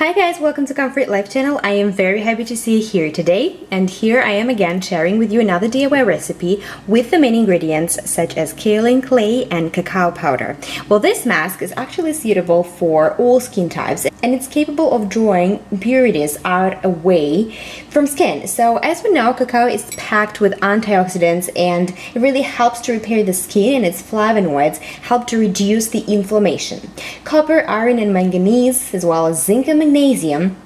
Hi guys, welcome to Comfort Life channel. I am very happy to see you here today, and here I am again sharing with you another DIY recipe with the main ingredients such as kaolin clay and cacao powder. Well, this mask is actually suitable for all skin types and it's capable of drawing impurities out away from skin. So as we know, cacao is packed with antioxidants and it really helps to repair the skin, and its flavonoids help to reduce the inflammation. Copper, iron and manganese, as well as zinc and magnesium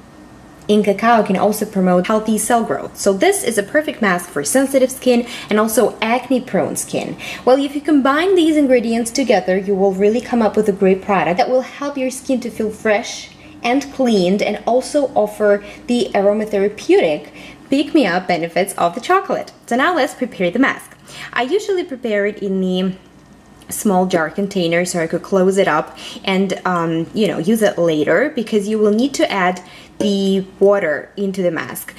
in cacao can also promote healthy cell growth. So this is a perfect mask for sensitive skin and also acne prone skin. Well, if you combine these ingredients together, you will really come up with a great product that will help your skin to feel fresh and cleaned and also offer the aromatherapeutic pick-me-up benefits of the chocolate. So now let's prepare the mask. I usually prepare it in the small jar container so I could close it up and use it later, because you will need to add the water into the mask.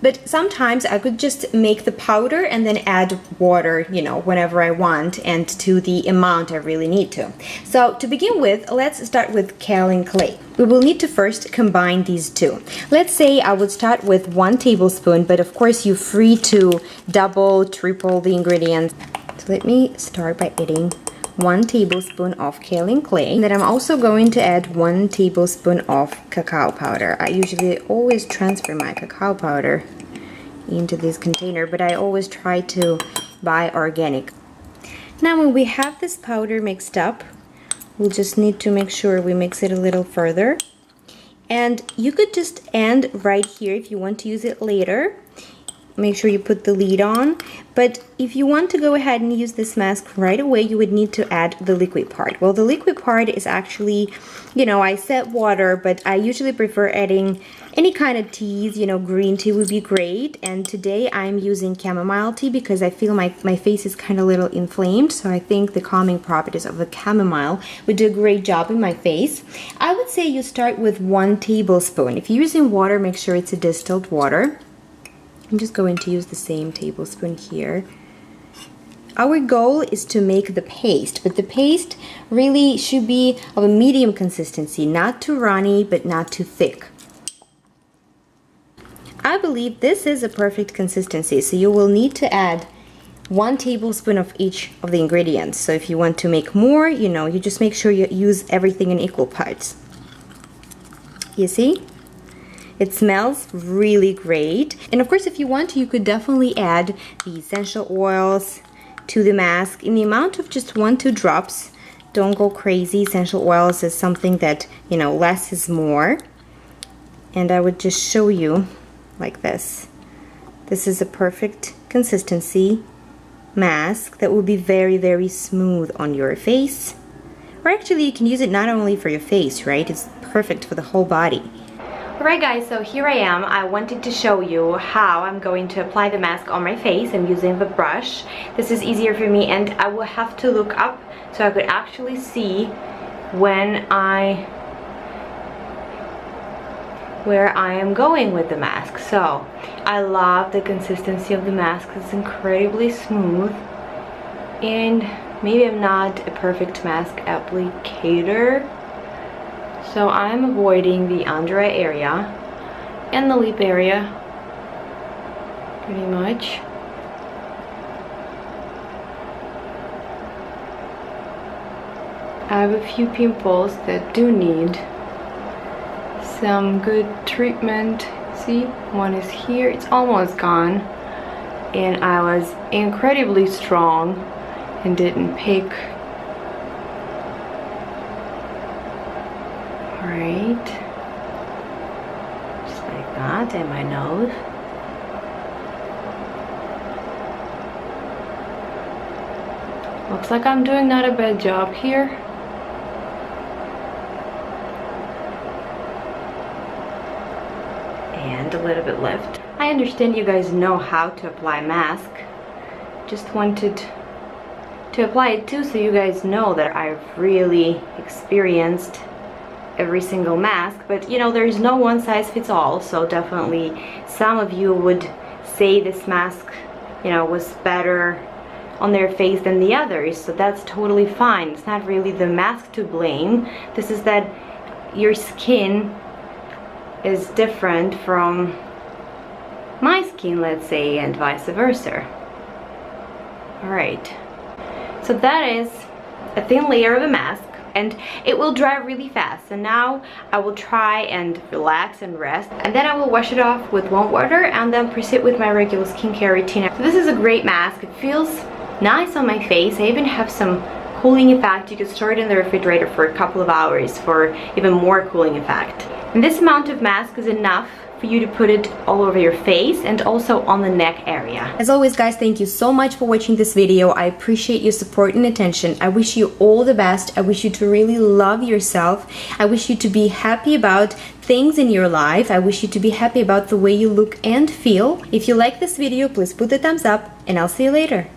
But sometimes I could just make the powder and then add water, whenever I want and to the amount I really need to. So to begin with, let's start with kaolin clay. We will need to first combine these two. Let's say I would start with 1 tablespoon, but of course you're free to double, triple the ingredients. So let me start by adding 1 tablespoon of kaolin clay. And then I'm also going to add 1 tablespoon of cacao powder. I usually always transfer my cacao powder into this container, but I always try to buy organic. Now when we have this powder mixed up, we'll just need to make sure we mix it a little further. And you could just end right here if you want to use it later. Make sure you put the lid on, but if you want to go ahead and use this mask right away, you would need to add the liquid part. Well, the liquid part is actually, I said water, but I usually prefer adding any kind of teas. Green tea would be great, and today I'm using chamomile tea because I feel my face is kind of a little inflamed, so I think the calming properties of the chamomile would do a great job in my face. I would say you start with 1 tablespoon. If you're using water, make sure it's a distilled water. I'm just going to use the same tablespoon here. Our goal is to make the paste, but the paste really should be of a medium consistency, not too runny, but not too thick. I believe this is a perfect consistency, so you will need to add 1 tablespoon of each of the ingredients. So if you want to make more, you just make sure you use everything in equal parts. You see? It smells really great. And of course, if you want to, you could definitely add the essential oils to the mask in the amount of just 1-2 drops. Don't go crazy. Essential oils is something that, less is more. And I would just show you like this. This is a perfect consistency mask that will be very, very smooth on your face. Or actually, you can use it not only for your face, right? It's perfect for the whole body. Alright guys, so here I am. I wanted to show you how I'm going to apply the mask on my face. I'm using the brush. This is easier for me, and I will have to look up so I could actually see where I am going with the mask. So I love the consistency of the mask. It's incredibly smooth, and maybe I'm not a perfect mask applicator, so I'm avoiding the under eye area and the lip area pretty much. I have a few pimples that do need some good treatment. See, one is here, it's almost gone, and I was incredibly strong and didn't pick. Right, just like that, and my nose. Looks like I'm doing not a bad job here. And a little bit left. I understand you guys know how to apply mask. Just wanted to apply it too, so you guys know that I've really experienced every single mask, but there's no one size fits all, so definitely some of you would say this mask was better on their face than the others, so that's totally fine. It's not really the mask to blame. This is that your skin is different from my skin, let's say, and vice versa. Alright, so that is a thin layer of a mask, and it will dry really fast. So now I will try and relax and rest, and then I will wash it off with warm water and then proceed with my regular skincare routine. So this is a great mask. It feels nice on my face. I even have some cooling effect. You can store it in the refrigerator for a couple of hours for even more cooling effect. And this amount of mask is enough for you to put it all over your face and also on the neck area. As always, guys, thank you so much for watching this video. I appreciate your support and attention. I wish you all the best. I wish you to really love yourself. I wish you to be happy about things in your life. I wish you to be happy about the way you look and feel. If you like this video, please put a thumbs up, and I'll see you later.